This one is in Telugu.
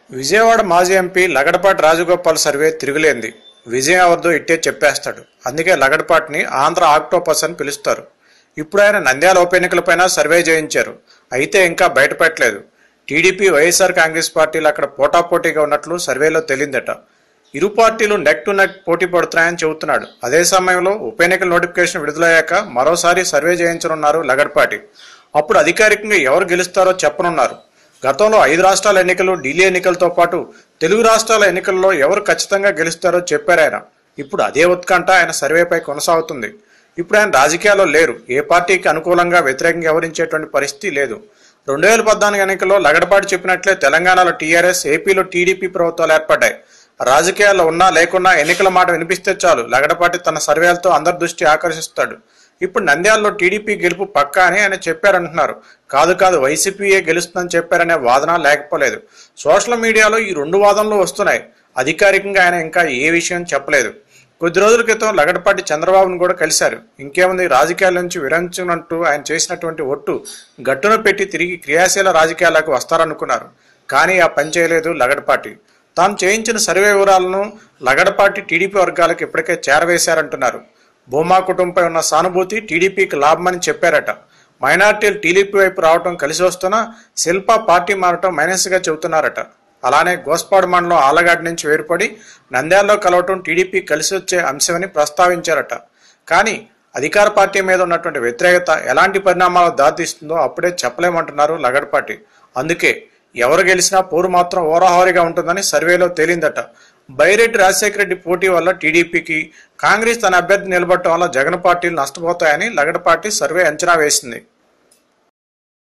విజయవాడ మాజీ ఎంపీ లగడపాటి రాజగోపాల్ సర్వే తిరుగులేంది. విజయం ఎవరిదో ఇట్టే చెప్పేస్తాడు. అందుకే లగడపాటిని ఆంధ్ర ఆక్టోపస్ అని పిలుస్తారు. ఇప్పుడు ఆయన నంద్యాల ఉప ఎన్నికలపైన సర్వే చేయించారు. అయితే ఇంకా బయటపెట్టలేదు. టీడీపీ, వైఎస్ఆర్ కాంగ్రెస్ పార్టీలు అక్కడ పోటాపోటీగా ఉన్నట్లు సర్వేలో తేలిందట. ఇరు పార్టీలు నెక్ టు నెక్ పోటీ పడుతున్నాయని చెబుతున్నాడు. అదే సమయంలో ఉప ఎన్నికల నోటిఫికేషన్ విడుదలయ్యాక మరోసారి సర్వే చేయించనున్నారు లగడపాటి. అప్పుడు అధికారికంగా ఎవరు గెలుస్తారో చెప్పనున్నారు. గతంలో 5 రాష్ట్రాల ఎన్నికలు, ఢిల్లీ ఎన్నికలతో పాటు తెలుగు రాష్ట్రాల ఎన్నికల్లో ఎవరు ఖచ్చితంగా గెలుస్తారో చెప్పారు ఆయన. ఇప్పుడు అదే ఉత్కంఠ ఆయన సర్వేపై కొనసాగుతుంది. ఇప్పుడు ఆయన రాజకీయాల్లో లేరు. ఏ పార్టీకి అనుకూలంగా, వ్యతిరేకంగా వ్యవహరించేటువంటి పరిస్థితి లేదు. 2014 ఎన్నికల్లో లగడపాటి చెప్పినట్లే తెలంగాణలో టీఆర్ఎస్, ఏపీలో టీడీపీ ప్రభుత్వాలు ఏర్పడ్డాయి. రాజకీయాల్లో ఉన్నా లేకున్నా ఎన్నికల మాట వినిపిస్తే చాలు లగడపాటి తన సర్వేలతో అందరి దృష్టి ఆకర్షిస్తాడు. ఇప్పుడు నంద్యాలలో టీడీపీ గెలుపు పక్కా అని ఆయన చెప్పారంటున్నారు. కాదు వైసీపీయే గెలుస్తుందని చెప్పారనే వాదన లేకపోలేదు. సోషల్ మీడియాలో ఈ 2 వాదనలు వస్తున్నాయి. అధికారికంగా ఆయన ఇంకా ఏ విషయం చెప్పలేదు. కొద్ది రోజుల క్రితం లగడపాటి చంద్రబాబును కూడా కలిశారు. ఇంకేముంది, రాజకీయాల నుంచి విరమించినట్టు ఆయన చేసినటువంటి ఒట్టు గట్టున పెట్టి తిరిగి క్రియాశీల రాజకీయాలకు వస్తారనుకున్నారు. కానీ ఆ పని చేయలేదు లగడపాటి. తాను చేయించిన సర్వే వివరాలను లగడపాటి టీడీపీ వర్గాలకు ఇప్పటికే చేరవేశారంటున్నారు. భూమా కుటుంబంపై ఉన్న సానుభూతి టీడీపీకి లాభమని చెప్పారట. మైనార్టీలు టీడీపీ వైపు రావటం కలిసి వస్తున్నా శిల్ప పార్టీ మారటం మైనస్గా చెబుతున్నారట. అలానే గోస్పాడు మండలం ఆలగాడి నుంచి వేరుపడి నంద్యాలలో కలవటం టీడీపీ కలిసి వచ్చే అంశమని ప్రస్తావించారట. కానీ అధికార పార్టీ మీద ఉన్నటువంటి వ్యతిరేకత ఎలాంటి పరిణామాలు దారితీస్తుందో అప్పుడే చెప్పలేమంటున్నారు లగడపాటి. అందుకే ఎవరు గెలిచినా పోరు మాత్రం ఓరాహోరీగా ఉంటుందని సర్వేలో తేలిందట. బైరెడ్డి రాజశేఖర రెడ్డి పోటీ వల్ల టీడీపీకి, కాంగ్రెస్ తన అభ్యర్థి నిలబడటం వల్ల జగన్ పార్టీలు నష్టపోతాయని లగడపాటి సర్వే అంచనా వేసింది.